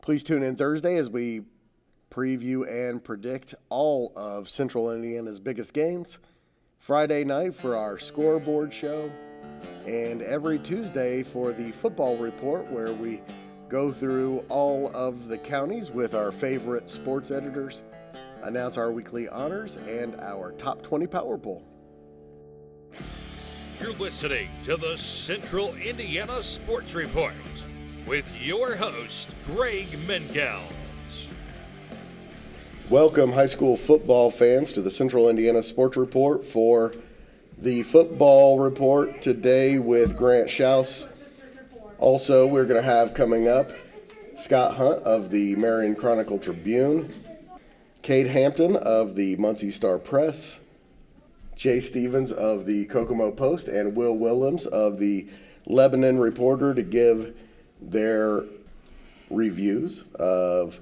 Please tune in Thursday as we preview and predict all of Central Indiana's biggest games. Friday night for our scoreboard show. And every Tuesday for the football report, where we go through all of the counties with our favorite sports editors, announce our weekly honors, and our top 20 power poll. You're listening to the Central Indiana Sports Report with your host, Greg Mengels. Welcome, high school football fans, to the Central Indiana Sports Report for the football report today with Grant Shouse. Also, we're going to have coming up Scott Hunt of the Marion Chronicle-Tribune, Cade Hampton of the Muncie Star-Press, Jay Stevens of the Kokomo Post, and Will Willems of the Lebanon Reporter to give their reviews of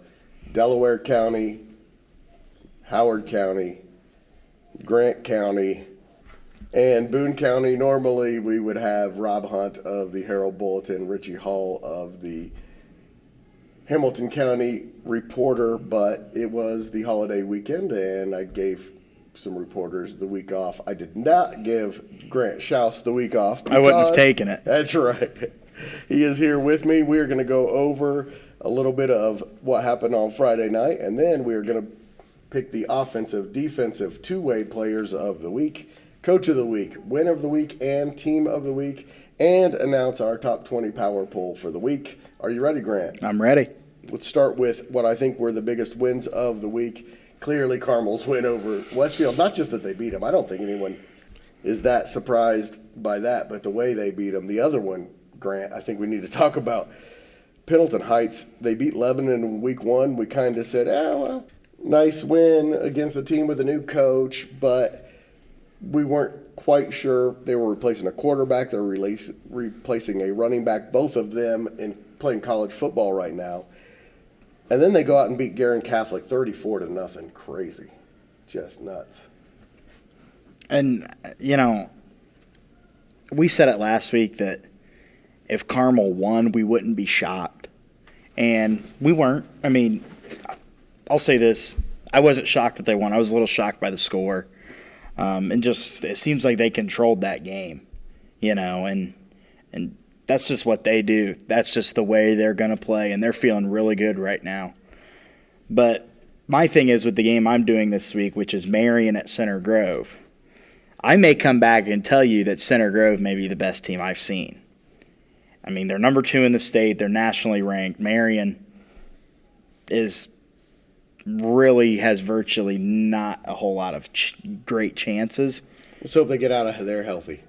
Delaware County, Howard County, Grant County, and Boone County. Normally we would have Rob Hunt of the Herald Bulletin, Richie Hall of the Hamilton County Reporter, but it was the holiday weekend and I gave some reporters the week off. I did not give Grant Shouse the week off. I wouldn't have taken it. That's right. He is here with me. We're going to go over a little bit of what happened on Friday night, and then we're going to pick the offensive, defensive, two-way players of the week, coach of the week, win of the week, and team of the week, and announce our top 20 power poll for the week. Are you ready, Grant? I'm ready. Let's start with what I think were the biggest wins of the week. Clearly, Carmel's win over Westfield. Not just that they beat them. I don't think anyone is that surprised by that, but the way they beat them. The other one, Grant, I think we need to talk about Pendleton Heights. They beat Lebanon in week one. We kind of said, well, nice win against a team with a new coach, but we weren't quite sure. They were replacing a quarterback. They're replacing a running back, both of them in playing college football right now. And then they go out and beat Guerin Catholic 34-0. Crazy. Just nuts. And, we said it last week that if Carmel won, we wouldn't be shocked. And we weren't. I mean, I'll say this. I wasn't shocked that they won. I was a little shocked by the score. And just it seems like they controlled that game, and that's just what they do. That's just the way they're going to play, and they're feeling really good right now. But my thing is with the game I'm doing this week, which is Marion at Center Grove, I may come back and tell you that Center Grove may be the best team I've seen. I mean, they're number 2 in the state. They're nationally ranked. Marion really has virtually not a whole lot of great chances. So if they get out of there healthy.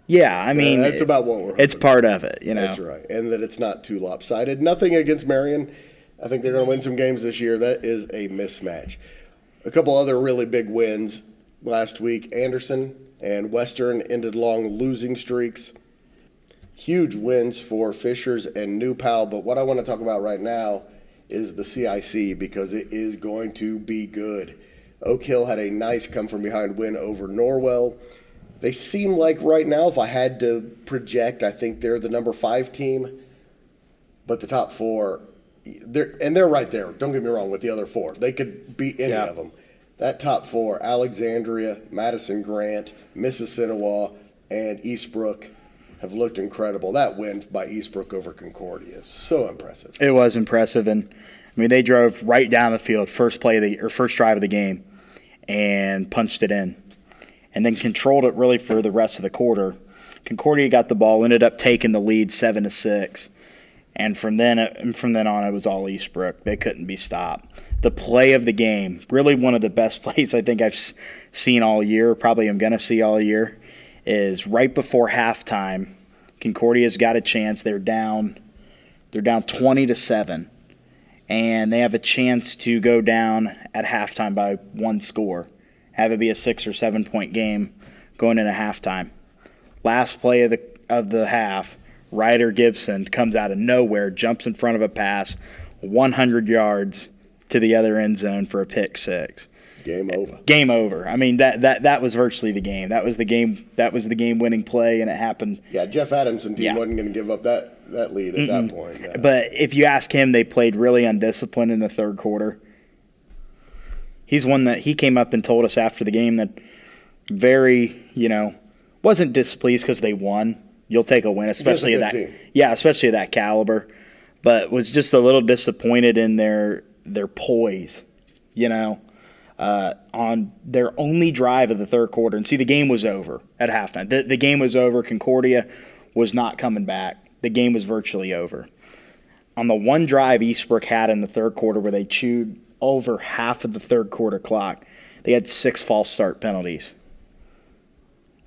Yeah, I mean, that's about what we're hoping. It's part of it, That's right, and that it's not too lopsided. Nothing against Marion. I think they're going to win some games this year. That is a mismatch. A couple other really big wins last week. Anderson and Western ended long losing streaks. Huge wins for Fishers and New Pal, but what I want to talk about right now is the CIC because it is going to be good. Oak Hill had a nice come-from-behind win over Norwell. They seem like right now, if I had to project, I think they're the number 5 team. But the top 4, they're right there. Don't get me wrong with the other 4. They could beat any of them. That top 4, Alexandria, Madison Grant, Mississinawa, and Eastbrook have looked incredible. That win by Eastbrook over Concordia is so impressive. It was impressive, and I mean they drove right down the field, first drive of the game, and punched it in, and then controlled it really for the rest of the quarter. Concordia got the ball, ended up taking the lead 7-6, and from then on it was all Eastbrook. They couldn't be stopped. The play of the game, really one of the best plays I think I've seen all year, probably I'm going to see all year, is right before halftime. Concordia's got a chance. They're down 20-7, and they have a chance to go down at halftime by 1 score, have it be a 6 or 7 point game going into halftime. Last play of the half, Ryder Gibson comes out of nowhere, jumps in front of a pass, 100 yards to the other end zone for a pick 6. Game over. Game over. I mean, that was virtually the game. That was the game-winning play, and it happened. Yeah, Jeff Adamson team wasn't going to give up that lead at that point. Yeah. But if you ask him, they played really undisciplined in the third quarter. He's one that he came up and told us after the game that very, wasn't displeased because they won. You'll take a win, especially especially that caliber. But was just a little disappointed in their poise, on their only drive of the third quarter. And see, the game was over at halftime. The game was over. Concordia was not coming back. The game was virtually over. On the one drive Eastbrook had in the third quarter where they chewed over half of the third quarter clock, they had 6 false start penalties.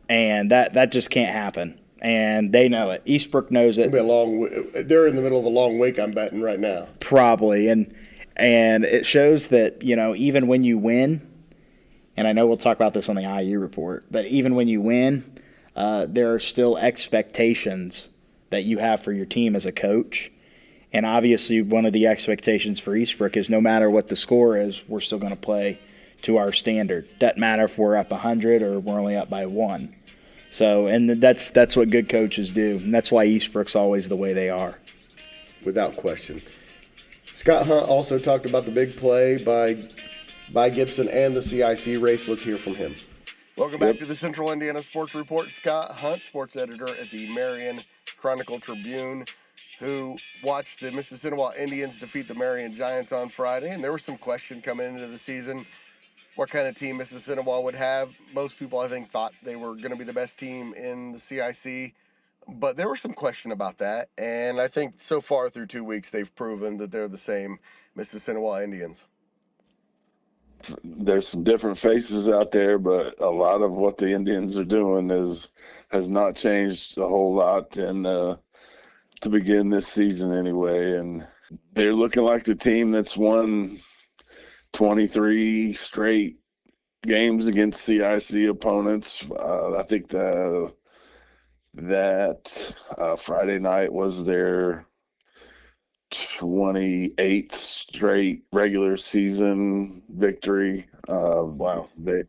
And that just can't happen. And they know it. Eastbrook knows it. They're in the middle of a long week, I'm betting, right now. Probably. And it shows that, even when you win, and I know we'll talk about this on the IU report, but even when you win, there are still expectations that you have for your team as a coach. And obviously one of the expectations for Eastbrook is no matter what the score is, we're still going to play to our standard. Doesn't matter if we're up 100 or we're only up by 1. So, and that's what good coaches do. And that's why Eastbrook's always the way they are. Without question. Scott Hunt also talked about the big play by Gibson and the CIC race. Let's hear from him. Welcome back to the Central Indiana Sports Report. Scott Hunt, sports editor at the Marion Chronicle-Tribune, who watched the Mississinawa Indians defeat the Marion Giants on Friday. And there was some question coming into the season what kind of team Mississinawa would have. Most people, I think, thought they were going to be the best team in the CIC. But there was some question about that. And I think so far through 2 weeks, they've proven that they're the same Mississinawa Indians. There's some different faces out there, but a lot of what the Indians are doing has not changed a whole lot. And to begin this season anyway, and they're looking like the team that's won 23 straight games against CIC opponents. I think that Friday night was their 28th straight regular season victory. Wow. They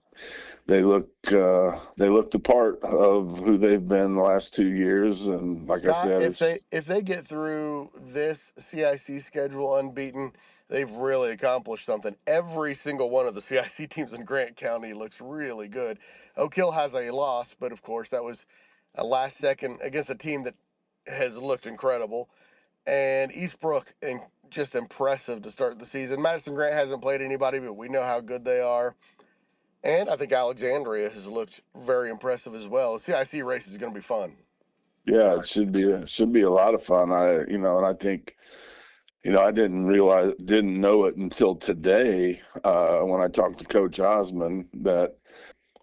look the part of who they've been the last 2 years, and like Scott, I said, if they get through this CIC schedule unbeaten, they've really accomplished something. Every single one of the CIC teams in Grant County looks really good. Oak Hill has a loss, but of course that was a last second against a team that has looked incredible. And Eastbrook, just impressive to start the season. Madison Grant hasn't played anybody, but we know how good they are. And I think Alexandria has looked very impressive as well. The CIC race is going to be fun. Yeah, it should be a lot of fun. And I think, I didn't know it until today when I talked to Coach Osmond that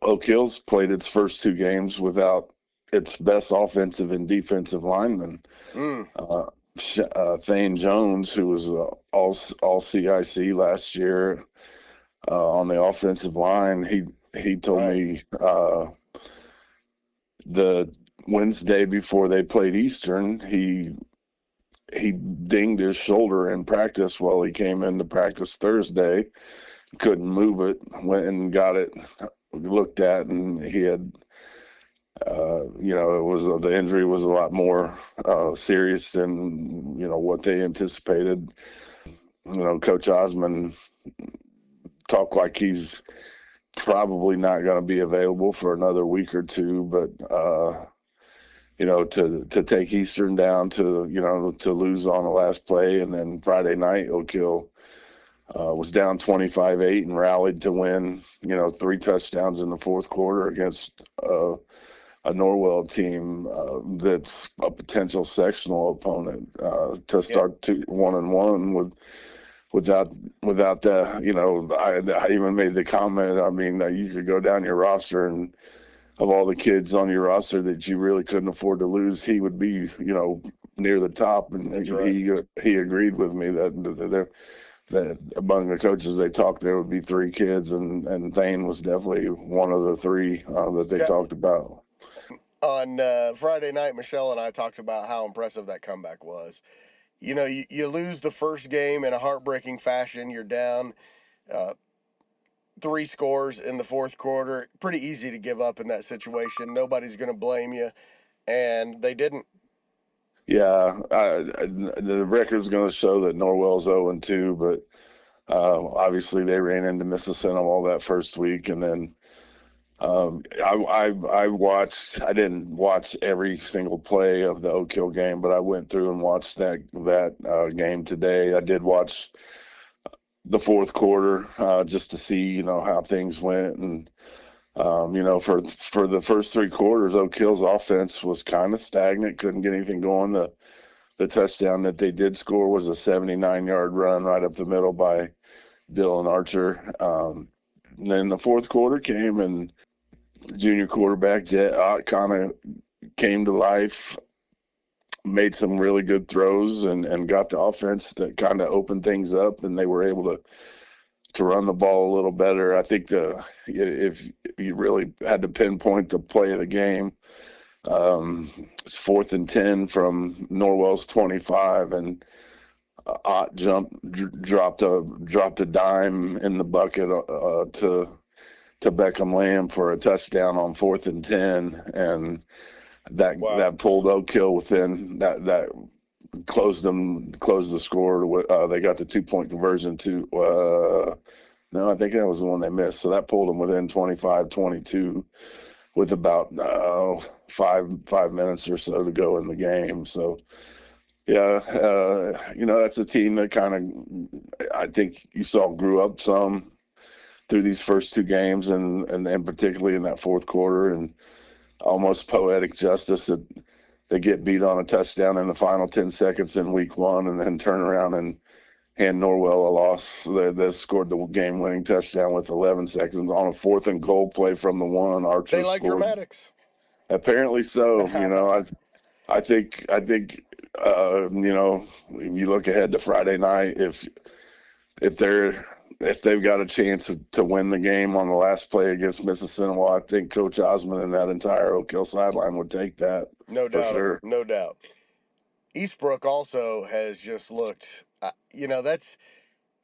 Oak Hill's played its first 2 games without its best offensive and defensive linemen. Thane Jones, who was all CIC last year on the offensive line, he told me the Wednesday before they played Eastern, he dinged his shoulder in practice while he came into practice Thursday. Couldn't move it. Went and got it looked at, and he had the injury was a lot more serious than what they anticipated. Coach Osmond talked like he's probably not going to be available for another week or 2, but to take Eastern down to lose on the last play, and then Friday night Oak Hill was down 25-8 and rallied to win 3 touchdowns in the fourth quarter against a Norwell team that's a potential sectional opponent to start 1-1 without that. I even made the comment. I mean, you could go down your roster, and of all the kids on your roster that you really couldn't afford to lose, he would be near the top. And he agreed with me that among the coaches they talked, there would be 3 kids, and Thane was definitely one of the 3 that they talked about. On Friday night, Michelle and I talked about how impressive that comeback was. You lose the first game in a heartbreaking fashion. You're down 3 scores in the fourth quarter. Pretty easy to give up in that situation. Nobody's going to blame you, and they didn't. Yeah, the record's going to show that Norwell's 0-2, but obviously they ran into Mississippi all that first week, and then I watched. I didn't watch every single play of the Oak Hill game, but I went through and watched that game today. I did watch the fourth quarter just to see how things went, and for the first 3 quarters, Oak Hill's offense was kind of stagnant, couldn't get anything going. The touchdown that they did score was a 79-yard run right up the middle by Dylan Archer. And then the fourth quarter came, and junior quarterback Jet Ott kind of came to life, made some really good throws, and got the offense to kind of open things up, and they were able to run the ball a little better. I think if you really had to pinpoint the play of the game, it's 4th and 10 from Norwell's 25, and Ott dropped a dime in the bucket to Beckham Lamb for a touchdown on 4th and 10, and that pulled Oak Hill within that closed the score. They got the 2-point conversion to no, I think that was the one they missed. So that pulled them within 25-22 with about 5 minutes or so to go in the game. So yeah, that's a team that kind of, I think you saw, grew up some through these first 2 games, and particularly in that fourth quarter, and almost poetic justice that they get beat on a touchdown in the final 10 seconds in week 1, and then turn around and hand Norwell a loss. They scored the game-winning touchdown with 11 seconds on a 4th and goal play from the 1. Archer They like scored. dramatics. Apparently so. I think if you look ahead to Friday night, if they've got a chance to win the game on the last play against Mississippi, I think Coach Osmond and that entire Oak Hill sideline would take that. No for doubt. sure. No doubt. Eastbrook also has just looked, that's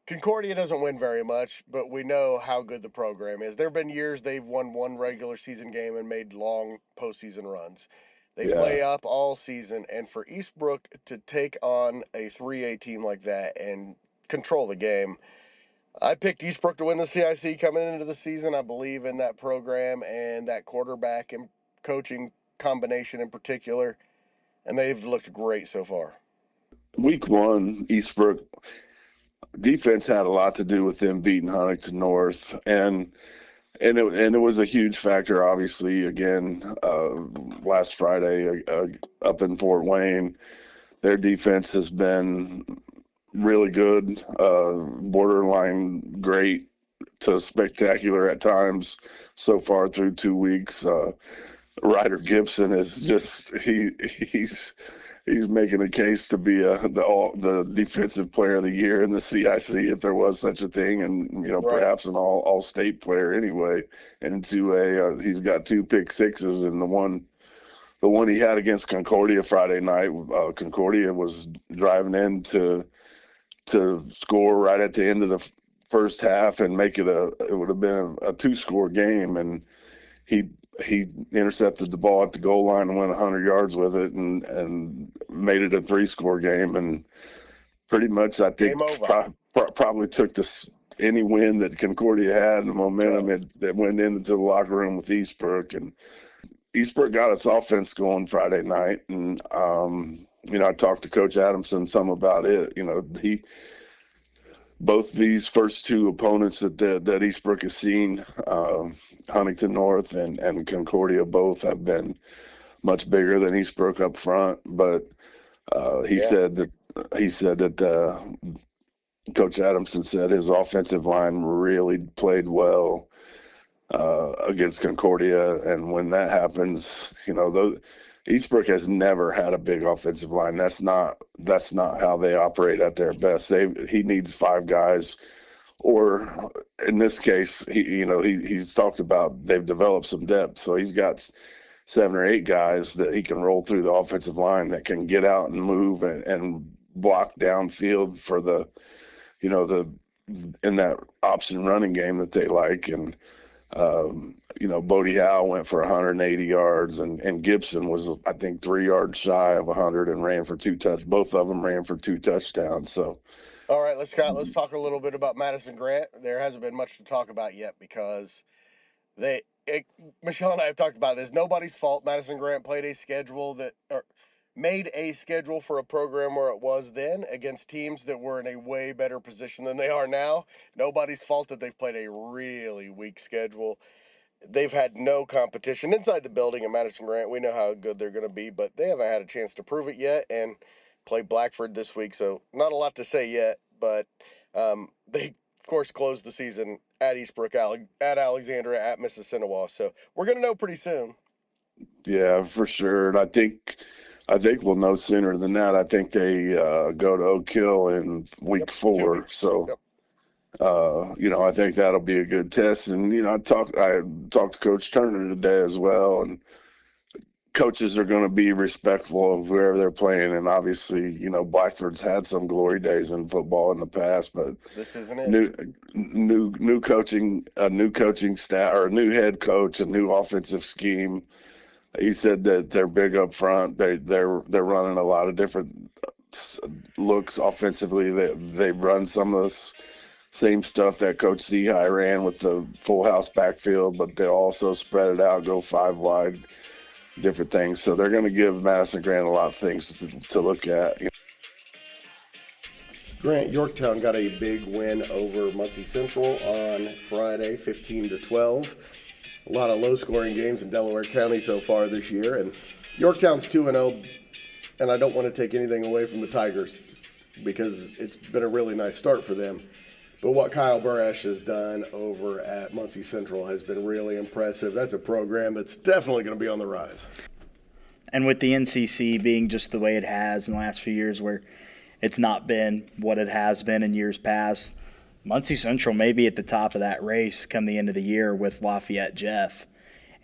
Concordia doesn't win very much, but we know how good the program is. There have been years they've won 1 regular season game and made long postseason runs. They play up all season, and for Eastbrook to take on a 3A team like that and control the game, I picked Eastbrook to win the CIC coming into the season. I believe in that program and that quarterback and coaching combination in particular, and they've looked great so far. Week 1, Eastbrook defense had a lot to do with them beating Huntington North, and it was a huge factor, obviously. Again, last Friday up in Fort Wayne, their defense has been really good, borderline great to spectacular at times so far through 2 weeks. Ryder Gibson is just he's making a case to be the defensive player of the year in the CIC, if there was such a thing, and perhaps an all-state player anyway. And he's got 2 pick sixes, and the one he had against Concordia Friday night, Concordia was driving in to score right at the end of the first half and make it would have been a 2-score game, and he intercepted the ball at the goal line and went 100 yards with it, and made it a 3-score game, and pretty much I think probably took any win that Concordia had and the momentum that went into the locker room with Eastbrook. And Eastbrook got its offense going Friday night, and I talked to Coach Adamson some about it. Both these first 2 opponents that Eastbrook has seen, Huntington North and Concordia, both have been much bigger than Eastbrook up front. But he said that Coach Adamson said his offensive line really played well against Concordia, and when that happens, Eastbrook has never had a big offensive line. That's not how they operate at their best. He needs 5 guys, or in this case, he's talked about they've developed some depth, so he's got 7 or 8 guys that he can roll through the offensive line that can get out and move and block downfield for the in that option running game that they like. And, Bodie Howe went for 180 yards, and Gibson was, I think, 3 yards shy of 100 and ran for both of them ran for 2 touchdowns. So, All right, let's talk a little bit about Madison Grant. There hasn't been much to talk about yet because Michelle and I have talked about this. Nobody's fault. Madison Grant made a schedule for a program where it was then against teams that were in a way better position than they are now. Nobody's fault that they've played a really weak schedule. They've had no competition inside the building at Madison Grant. We know how good they're going to be, but they haven't had a chance to prove it yet, and play Blackford this week, so not a lot to say yet, but they, of course, closed the season at Eastbrook, at Alexandria, at Mississinawa, so we're going to know pretty soon. yeah, for sure. And I think we'll know sooner than that. I think they go to Oak Hill in week 4. So, I think that'll be a good test. And, I talked to Coach Turner today as well. And coaches are going to be respectful of whoever they're playing. And obviously, Blackford's had some glory days in football in the past, but this isn't it. New coaching, a new coaching staff, or a new head coach, a new offensive scheme. He said that they're big up front. They're running a lot of different looks offensively. They run some of the same stuff that Coach Zehai ran with the full house backfield, but they also spread it out, go 5 wide, different things. So they're going to give Madison Grant a lot of things to look at. Grant, Yorktown got a big win over Muncie Central on Friday, 15-12. A lot of low-scoring games in Delaware County so far this year, and Yorktown's 2-0, and I don't want to take anything away from the Tigers because it's been a really nice start for them. But what Kyle Burash has done over at Muncie Central has been really impressive. That's a program that's definitely going to be on the rise. And with the NCC being just the way it has in the last few years, where it's not been what it has been in years past, Muncie Central may be at the top of that race come the end of the year with Lafayette Jeff.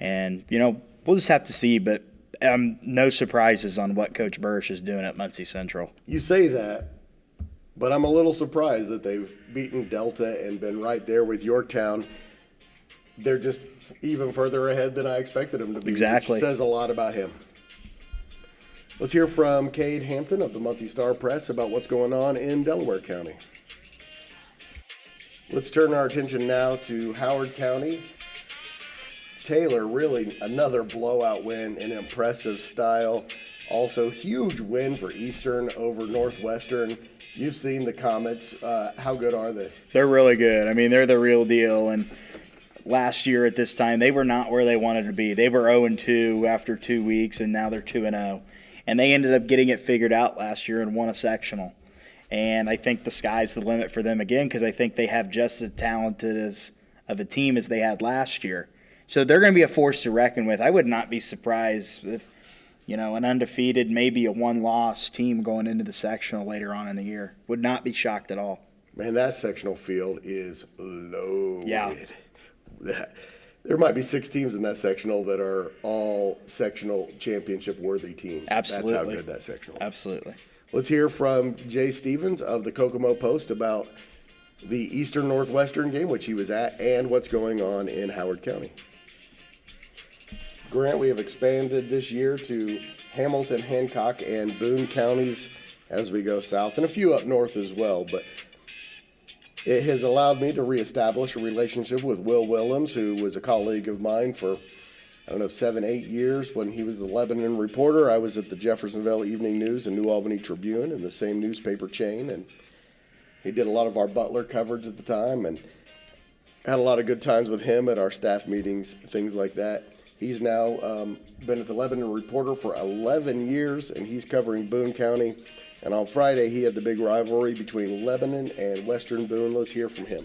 And, we'll just have to see, but no surprises on what Coach Burrish is doing at Muncie Central. You say that, but I'm a little surprised that they've beaten Delta and been right there with Yorktown. They're just even further ahead than I expected them to be. Exactly. Which says a lot about him. Let's hear from Cade Hampton of the Muncie Star-Press about what's going on in Delaware County. Let's turn our attention now to Howard County. Taylor, really another blowout win in impressive style. Also, huge win for Eastern over Northwestern. You've seen the Comets. How good are they? They're really good. I mean, they're the real deal. And last year at this time, they were not where they wanted to be. They were 0-2 after 2 weeks, and now they're 2-0. And they ended up getting it figured out last year and won a sectional. And I think the sky's the limit for them again because I think they have just as talented of a team as they had last year. So they're going to be a force to reckon with. I would not be surprised if, an undefeated, maybe a one-loss team going into the sectional later on in the year. Would not be shocked at all. Man, that sectional field is loaded. Yeah. There might be 6 teams in that sectional that are all sectional championship-worthy teams. Absolutely. That's how good that sectional is. Absolutely. Let's hear from Jay Stevens of the Kokomo Post about the Eastern Northwestern game, which he was at, and what's going on in Howard County. Grant, we have expanded this year to Hamilton, Hancock, and Boone counties as we go south, and a few up north as well. But it has allowed me to reestablish a relationship with Will Willems, who was a colleague of mine for 7, 8 years when he was the Lebanon reporter. I was at the Jeffersonville Evening News and New Albany Tribune in the same newspaper chain, and he did a lot of our Butler coverage at the time, and had a lot of good times with him at our staff meetings, things like that. He's now been at the Lebanon Reporter for 11 years, and he's covering Boone County. And on Friday, he had the big rivalry between Lebanon and Western Boone. Let's hear from him.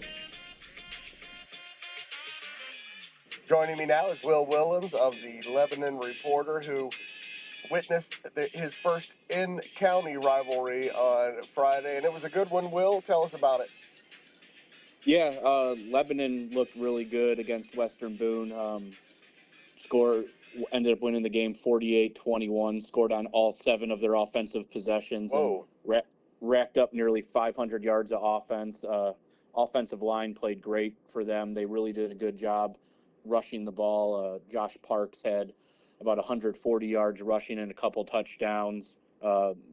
Joining me now is Will Willems of the Lebanon Reporter, who witnessed his first in-county rivalry on Friday, and it was a good one. Will, tell us about it. Yeah, Lebanon looked really good against Western Boone. Ended up winning the game 48-21, scored on all 7 of their offensive possessions. Whoa. And racked up nearly 500 yards of offense. offensive line played great for them. They really did a good job rushing the ball. Josh Parks had about 140 yards rushing and a couple touchdowns.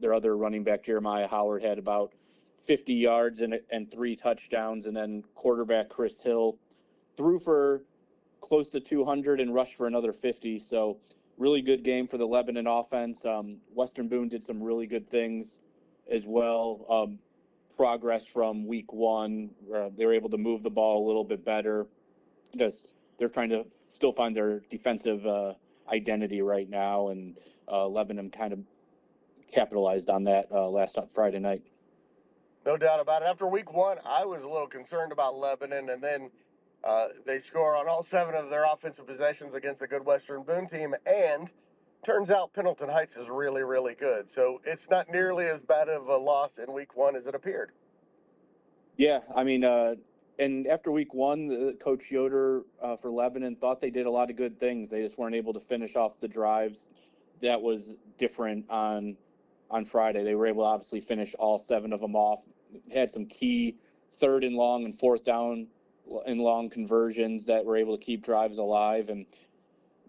Their other running back, Jeremiah Howard, had about 50 yards and 3 touchdowns. And then quarterback Chris Hill threw for close to 200 and rushed for another 50. So really good game for the Lebanon offense. Western Boone did some really good things as well. Progress from week 1. They were able to move the ball a little bit better because they're trying to still find their defensive identity right now. And Lebanon kind of capitalized on that last Friday night. No doubt about it. After week 1, I was a little concerned about Lebanon, and then they score on all 7 of their offensive possessions against a good Western Boone team, and turns out Pendleton Heights is really, really good. So it's not nearly as bad of a loss in week 1 as it appeared. Yeah, I mean, and after week 1, Coach Yoder for Lebanon thought they did a lot of good things. They just weren't able to finish off the drives. That was different on Friday. They were able to obviously finish all 7 of them off. Had some key 3rd and long and 4th down and long conversions that were able to keep drives alive. And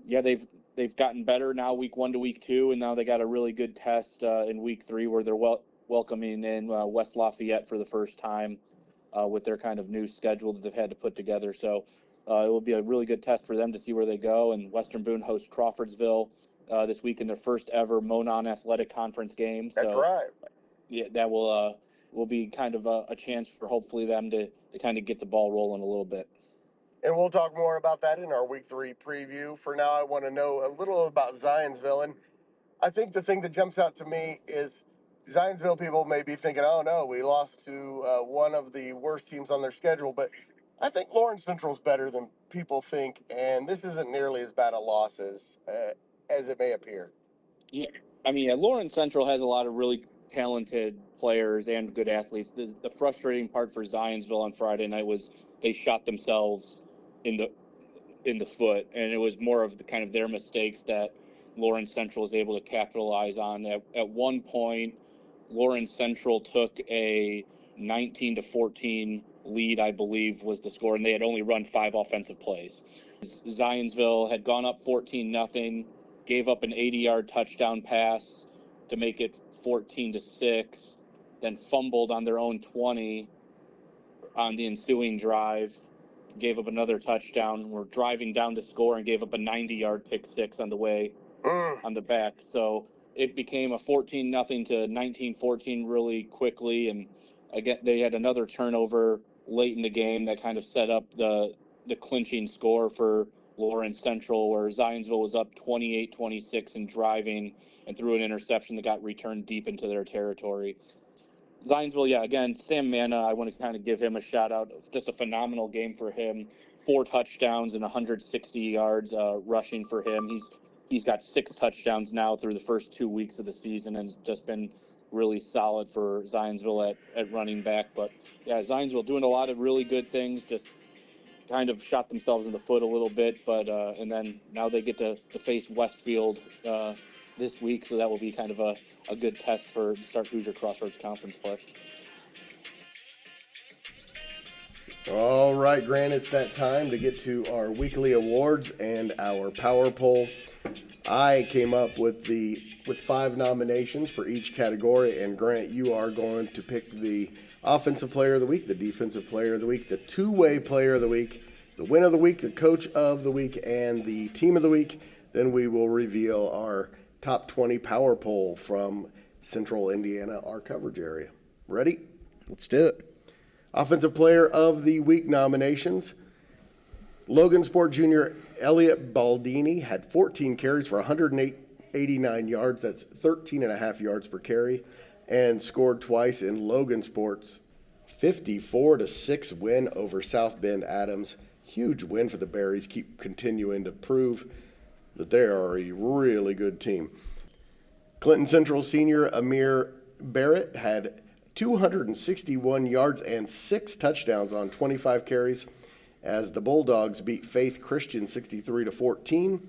yeah, they've gotten better now week 1 to week 2, and now they got a really good test in week 3 where they're welcoming in West Lafayette for the first time with their kind of new schedule that they've had to put together. So it will be a really good test for them to see where they go. And Western Boone hosts Crawfordsville this week in their first ever Monon Athletic Conference game. That's so, right. Yeah, that will be kind of a chance for hopefully them to kind of get the ball rolling a little bit. And we'll talk more about that in our week 3 preview. For now, I want to know a little about Zionsville. And I think the thing that jumps out to me is Zionsville people may be thinking, oh, no, we lost to one of the worst teams on their schedule. But I think Lawrence Central's better than people think, and this isn't nearly as bad a loss as it may appear. Yeah, I mean, Lawrence Central has a lot of really talented players and good athletes. The frustrating part for Zionsville on Friday night was they shot themselves in the foot, and it was more of the kind of their mistakes that Lawrence Central was able to capitalize on. At one point, Lawrence Central took a 19-14 lead, I believe was the score, and they had only run 5 offensive plays. Zionsville had gone up 14-0, gave up an 80-yard touchdown pass to make it 14-6, then fumbled on their own 20 on the ensuing drive, gave up another touchdown. We're driving down to score and gave up a 90-yard pick 6 on the way on the back. So it became a 14-0 to 19-14 really quickly. And again, they had another turnover late in the game that kind of set up the clinching score for Lawrence Central, where Zionsville was up 28-26 and driving and threw an interception that got returned deep into their territory. Zionsville, yeah, again, Sam Manna, I want to kind of give him a shout out. Just a phenomenal game for him. 4 touchdowns and 160 yards rushing for him. He's got 6 touchdowns now through the first 2 weeks of the season, and it's just been really solid for Zionsville at running back. But yeah, Zionsville doing a lot of really good things, just kind of shot themselves in the foot a little bit, but and then now they get to face Westfield this week, so that will be kind of a good test for start Hoosier Crossroads Conference play. All right, Grant, it's that time to get to our weekly awards and our power poll. I came up with 5 nominations for each category, and Grant, you are going to pick the offensive player of the week, the defensive player of the week, the two-way player of the week, the win of the week, the coach of the week, and the team of the week. Then we will reveal our top 20 power poll from Central Indiana, our coverage area. Ready? Let's do it. Offensive player of the week nominations. Logansport Jr. Elliot Baldini had 14 carries for 189 yards. That's 13.5 yards per carry, and scored twice in Logansport's 54-6 win over South Bend Adams. Huge win for the Berries. Keep continuing to prove that they are a really good team. Clinton Central senior Amir Barrett had 261 yards and 6 touchdowns on 25 carries as the Bulldogs beat Faith Christian 63-14.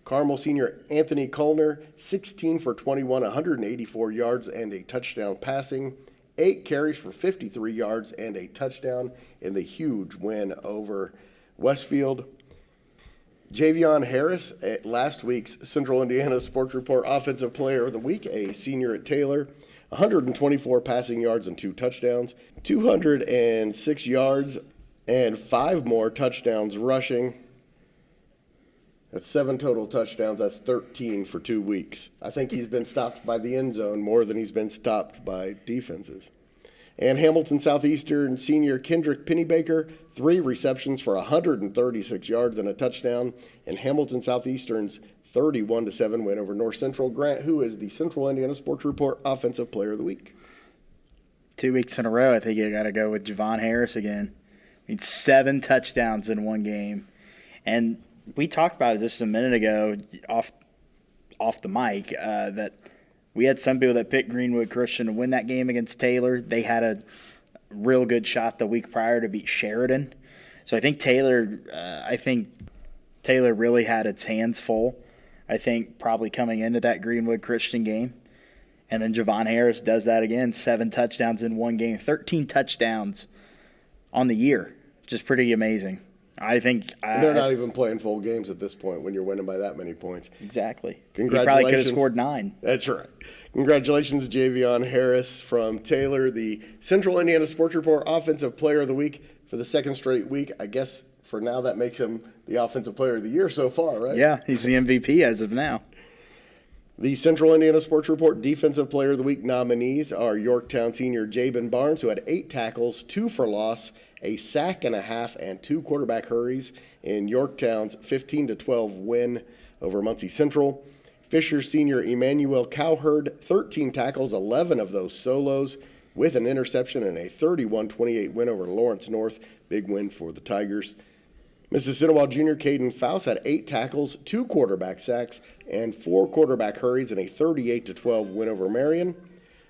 Carmel senior Anthony Kulner, 16 for 21, 184 yards and a touchdown passing. 8 carries for 53 yards and a touchdown in the huge win over Westfield. Javion Harris, at last week's Central Indiana Sports Report Offensive Player of the Week, a senior at Taylor, 124 passing yards and 2 touchdowns, 206 yards and 5 more touchdowns rushing. That's 7 total touchdowns. That's 13 for 2 weeks. I think he's been stopped by the end zone more than he's been stopped by defenses. And Hamilton Southeastern senior Kendrick Pennybaker, 3 receptions for 136 yards and a touchdown. And Hamilton Southeastern's 31-7 win over North Central. Grant, who is the Central Indiana Sports Report Offensive Player of the Week? 2 weeks in a row, I think you got to go with Javon Harris again. I mean, 7 touchdowns in one game. And we talked about it just a minute ago off the mic that we had some people that picked Greenwood Christian to win that game against Taylor. They had a real good shot the week prior to beat Sheridan. So I think Taylor really had its hands full. I think probably coming into that Greenwood Christian game. And then Javon Harris does that again, 7 touchdowns in one game, 13 touchdowns on the year, which is pretty amazing. I think they're not even playing full games at this point when you're winning by that many points. Exactly. Congratulations. He probably could have scored 9. That's right. Congratulations, Javion Harris from Taylor, the Central Indiana Sports Report Offensive Player of the Week for the 2nd straight week. I guess for now that makes him the Offensive Player of the Year so far, right? Yeah, he's the MVP as of now. The Central Indiana Sports Report Defensive Player of the Week nominees are Yorktown senior Jabin Barnes, who had 8 tackles, 2 for loss, a sack and a half, and 2 quarterback hurries in Yorktown's 15-12 win over Muncie Central. Fisher senior Emmanuel Cowherd, 13 tackles, 11 of those solos, with an interception and a 31-28 win over Lawrence North. Big win for the Tigers. Mississinawa junior Caden Faust had 8 tackles, 2 quarterback sacks, and 4 quarterback hurries in a 38-12 win over Marion.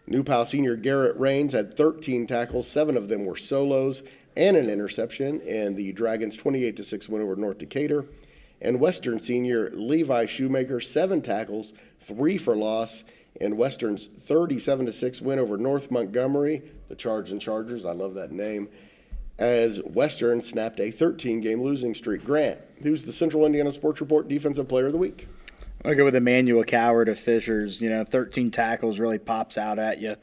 New Pal senior Garrett Rains had 13 tackles, 7 of them were solos, and an interception in the Dragons' 28-6 win over North Decatur. And Western senior Levi Shoemaker, 7 tackles, 3 for loss, in Western's 37-6 win over North Montgomery, the Charging Chargers. I love that name. As Western snapped a 13-game losing streak. Grant, who's the Central Indiana Sports Report Defensive Player of the Week? I'm going to go with Emmanuel Coward of Fishers. 13 tackles really pops out at you,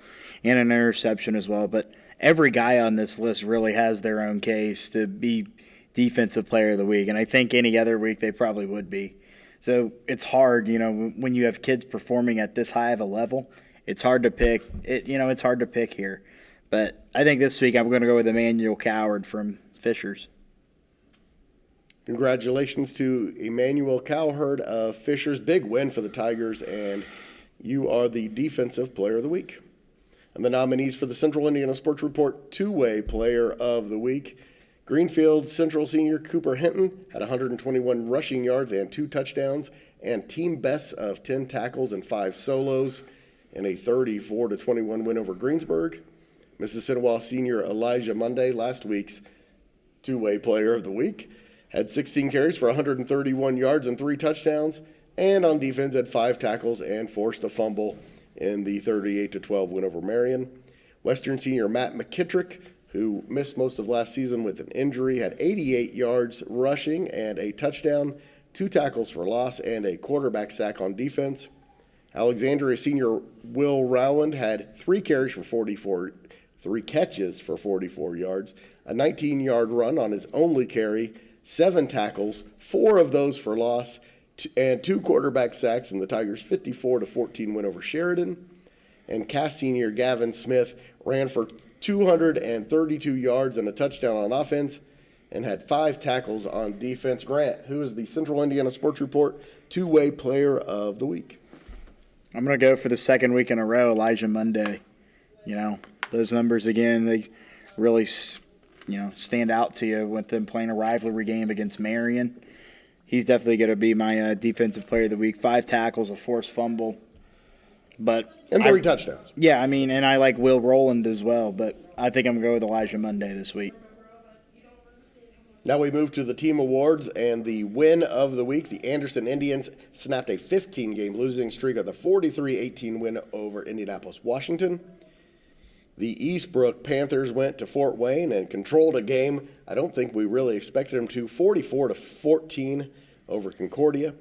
and an interception as well. But every guy on this list really has their own case to be Defensive Player of the Week, and I think any other week they probably would be. So it's hard, when you have kids performing at this high of a level, it's hard to pick. It's hard to pick here. But I think this week I'm going to go with Emmanuel Coward from Fishers. Congratulations to Emmanuel Cowherd of Fishers. Big win for the Tigers, and you are the Defensive Player of the Week. And the nominees for the Central Indiana Sports Report Two-Way Player of the Week. Greenfield Central senior Cooper Hinton had 121 rushing yards and 2 touchdowns, and team bests of 10 tackles and 5 solos in a 34-21 win over Greensburg. Mississinawa senior Elijah Monday, last week's Two-Way Player of the Week, had 16 carries for 131 yards and 3 touchdowns, and on defense had 5 tackles and forced a fumble in the 38-12 win over Marion. Western senior Matt McKittrick, who missed most of last season with an injury, had 88 yards rushing and a touchdown, 2 tackles for loss, and a quarterback sack on defense. Alexandria senior Will Rowland had 3 catches for 44 yards, a 19-yard run on his only carry, 7 tackles, 4 of those for loss, and 2 quarterback sacks in the Tigers' 54-14 win over Sheridan. And Cass senior Gavin Smith ran for 232 yards and a touchdown on offense and had 5 tackles on defense. Grant, who is the Central Indiana Sports Report Two-Way Player of the Week? I'm going to go for the 2nd week in a row, Elijah Monday. Those numbers, again, they really, stand out to you with them playing a rivalry game against Marion. He's definitely going to be my Defensive Player of the Week. 5 tackles, a forced fumble. And 3 touchdowns. Yeah, and I like Will Rowland as well, but I think I'm going to go with Elijah Monday this week. Now we move to the team awards and the win of the week. The Anderson Indians snapped a 15-game losing streak of the 43-18 win over Indianapolis, Washington. The Eastbrook Panthers went to Fort Wayne and controlled a game I don't think we really expected them to, 44-14 over Concordia.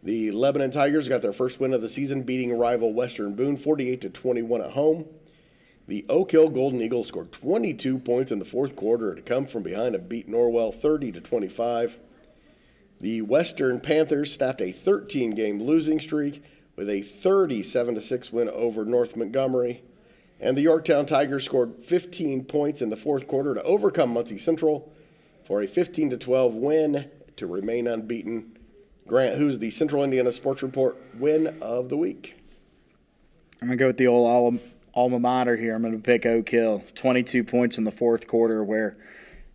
The Lebanon Tigers got their first win of the season, beating rival Western Boone 48-21 at home. The Oak Hill Golden Eagles scored 22 points in the fourth quarter to come from behind and beat Norwell 30-25. The Western Panthers snapped a 13-game losing streak with a 37-6 win over North Montgomery. And the Yorktown Tigers scored 15 points in the fourth quarter to overcome Muncie Central for a 15-12 win to remain unbeaten. Grant, who's the Central Indiana Sports Report win of the week? I'm going to go with the old alma mater here. I'm going to pick Oak Hill. 22 points in the fourth quarter where,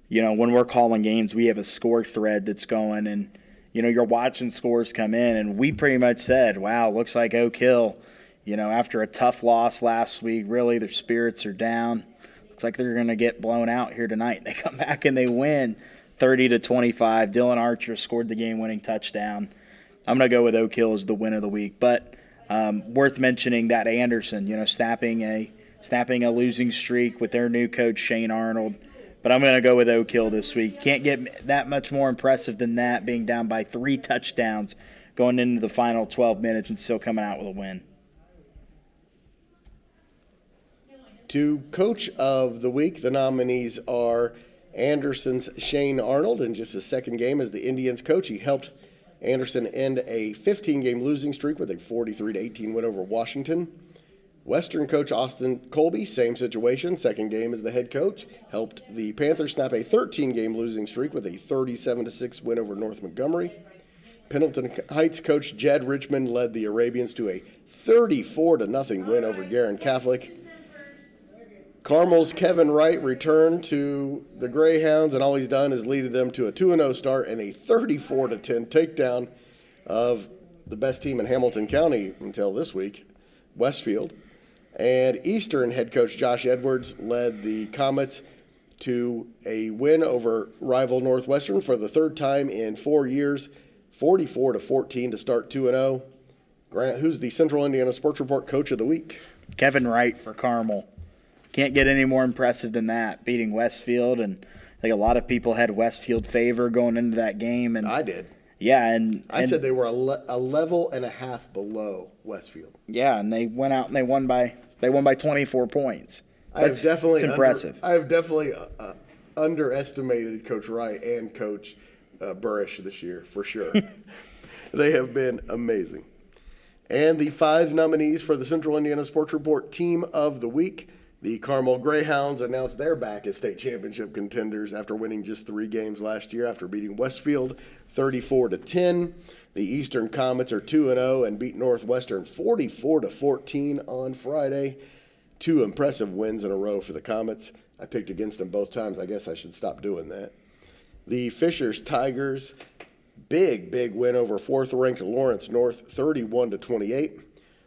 when we're calling games, we have a score thread that's going and, you're watching scores come in. And we pretty much said, wow, looks like Oak Hill, after a tough loss last week, really their spirits are down. Looks like they're going to get blown out here tonight. They come back and they win 30-25. Dylan Archer scored the game-winning touchdown. I'm going to go with Oak Hill as the win of the week. But worth mentioning that Anderson, snapping a losing streak with their new coach, Shane Arnold. But I'm going to go with Oak Hill this week. Can't get that much more impressive than that, being down by 3 touchdowns going into the final 12 minutes and still coming out with a win. To Coach of the Week, the nominees are Anderson's Shane Arnold in just his second game as the Indians coach. He helped Anderson end a 15-game losing streak with a 43-18 win over Washington. Western coach Austin Colby, same situation, second game as the head coach. Helped the Panthers snap a 13-game losing streak with a 37-6 win over North Montgomery. Pendleton Heights coach Jed Richmond led the Arabians to a 34-0 win over Guerin Catholic. Carmel's Kevin Wright returned to the Greyhounds, and all he's done is leaded them to a 2-0 start and a 34-10 takedown of the best team in Hamilton County until this week, Westfield. And Eastern head coach Josh Edwards led the Comets to a win over rival Northwestern for the third time in 4 years, 44-14 to start 2-0. Grant, who's the Central Indiana Sports Report Coach of the Week? Kevin Wright for Carmel. Can't get any more impressive than that, beating Westfield. And I think a lot of people had Westfield favor going into that game. And I did. Yeah, and I said they were a level and a half below Westfield. Yeah, and they went out and they won by 24 points. It's impressive. I have definitely underestimated Coach Wright and Coach Burrish this year, for sure. They have been amazing. And the 5 nominees for the Central Indiana Sports Report Team of the Week. The Carmel Greyhounds announced they're back as state championship contenders after winning just 3 games last year after beating Westfield 34-10. The Eastern Comets are 2-0 and beat Northwestern 44-14 on Friday. 2 impressive wins in a row for the Comets. I picked against them both times. I guess I should stop doing that. The Fishers Tigers, big win over 4th-ranked Lawrence North 31-28.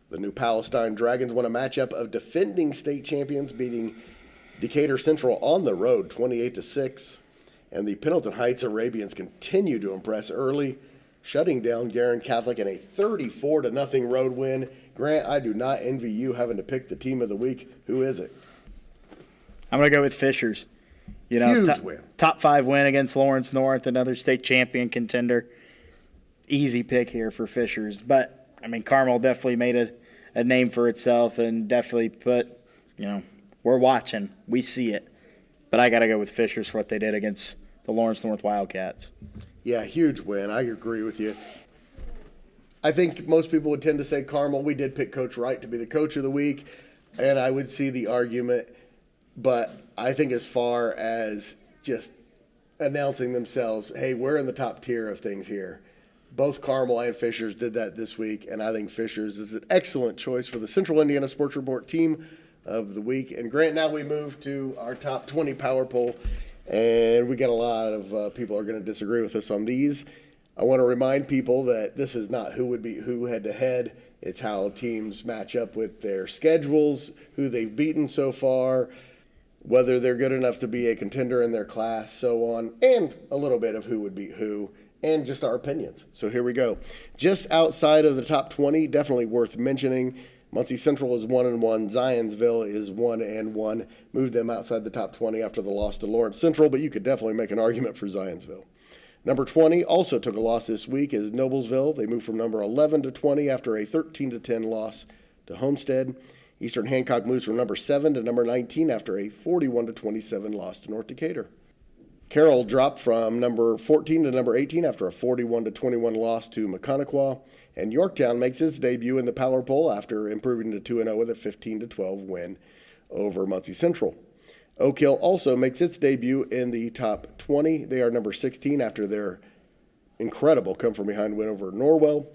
The New Palestine Dragons won a matchup of defending state champions, beating Decatur Central on the road 28-6. And the Pendleton Heights Arabians continue to impress early, shutting down Guerin Catholic in a 34-0 road win. Grant, I do not envy you having to pick the team of the week. Who is it? I'm going to go with Fishers. Huge win. Top 5 win against Lawrence North, another state champion contender. Easy pick here for Fishers. But, Carmel definitely made a name for itself and definitely put, we're watching. We see it. But I got to go with Fishers for what they did against the Lawrence North Wildcats. Yeah, huge win. I agree with you. I think most people would tend to say Carmel. We did pick Coach Wright to be the coach of the week, and I would see the argument. But I think as far as just announcing themselves, hey, we're in the top tier of things here, both Carmel and Fishers did that this week, and I think Fishers is an excellent choice for the Central Indiana Sports Report Team of the Week. And Grant, now we move to our top 20 power poll, and we got a lot of people are going to disagree with us on these. I want to remind people that this is not who would be who head-to-head. It's how teams match up with their schedules, who they've beaten so far, whether they're good enough to be a contender in their class, so on, and a little bit of who would beat who, and just our opinions. So here we go. Just outside of the top 20, definitely worth mentioning, Muncie Central is 1-1. Zionsville is 1-1. Moved them outside the top 20 after the loss to Lawrence Central, but you could definitely make an argument for Zionsville. Number 20 also took a loss this week is Noblesville. They moved from number 11 to 20 after a 13-10 loss to Homestead. Eastern Hancock moves from number 7 to number 19 after a 41-27 loss to North Decatur. Carroll dropped from number 14 to number 18 after a 41-21 loss to Mechaniqua. And Yorktown makes its debut in the Power Poll after improving to 2-0 with a 15-12 win over Muncie Central. Oak Hill also makes its debut in the top 20. They are number 16 after their incredible come-from-behind win over Norwell.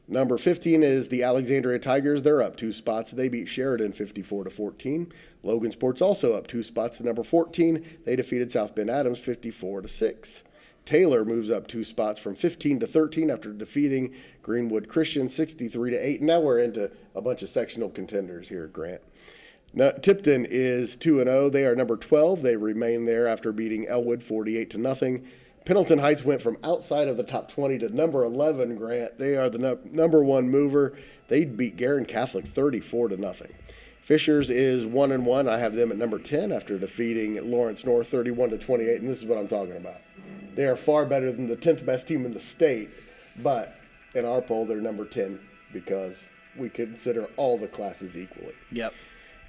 Number 15 is the Alexandria Tigers. They're up 2 spots. They beat Sheridan 54-14. Logan Sports also up 2 spots to number 14. They defeated South Bend Adams 54-6. Taylor moves up 2 spots from 15 to 13 after defeating Greenwood Christian 63-8. Now we're into a bunch of sectional contenders here, Grant. Now, Tipton is 2-0. They are number 12. They remain there after beating Elwood 48-0. Pendleton Heights went from outside of the top 20 to number 11, Grant. They are the number 1 mover. They beat Guerin Catholic 34-0. Fishers is 1-1. I have them at number 10 after defeating Lawrence North 31-28, and this is what I'm talking about. They are far better than the 10th best team in the state, but in our poll, they're number 10 because we consider all the classes equally. Yep.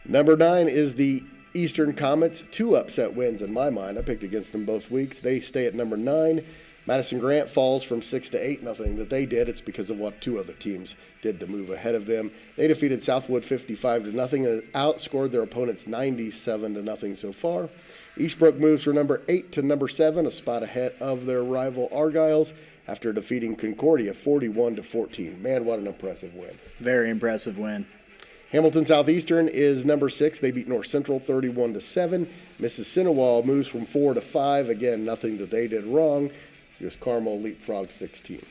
Number 9 is the Eastern Comets. 2 upset wins in my mind. I picked against them both weeks. They stay at number 9. Madison Grant falls from 6 to 8. Nothing that they did. It's because of what 2 other teams did to move ahead of them. They defeated Southwood 55-0 and outscored their opponents 97-0 so far. Eastbrook moves from number 8 to number 7, a spot ahead of their rival Argyles after defeating Concordia 41-14. Man, what an impressive win. Very impressive win. Hamilton Southeastern is number 6. They beat North Central 31-7. Mississinawa moves from 4 to 5. Again, nothing that they did wrong. Just Carmel leapfrogged 6 teams.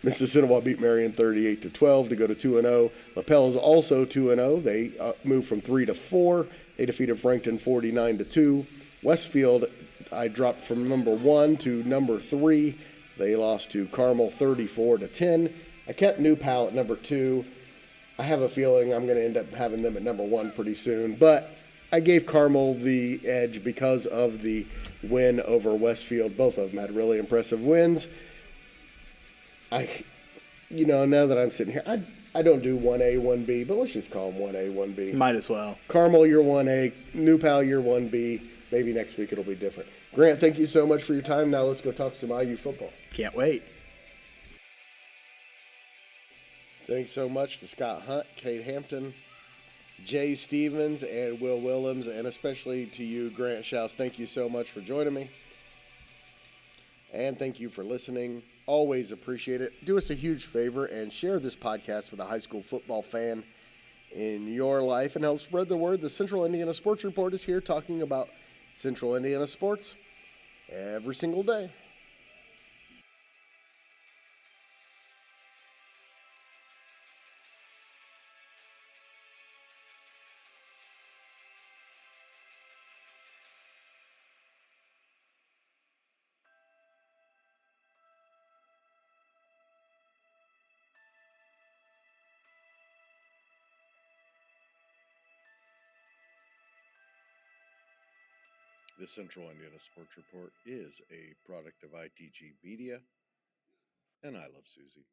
Mississinawa beat Marion 38-12 to go to 2-0. LaPel is also 2-0. They moved from 3 to 4. They defeated Frankton 49-2. Westfield, I dropped from number 1 to number 3. They lost to Carmel 34-10. I kept New Pal at number 2. I have a feeling I'm going to end up having them at number 1 pretty soon, but I gave Carmel the edge because of the win over Westfield. Both of them had really impressive wins. Now that I'm sitting here, I don't do 1A, 1B, but let's just call them 1A, 1B. Might as well. Carmel, you're 1A. New Pal, you're 1B. Maybe next week it'll be different. Grant, thank you so much for your time. Now let's go talk some IU football. Can't wait. Thanks so much to Scott Hunt, Cade Hampton, Jay Stevens, and Will Willems, and especially to you, Grant Shouse. Thank you so much for joining me. And thank you for listening. Always appreciate it. Do us a huge favor and share this podcast with a high school football fan in your life and help spread the word. The Central Indiana Sports Report is here talking about Central Indiana sports every single day. The Central Indiana Sports Report is a product of ITG Media, and I love Susie.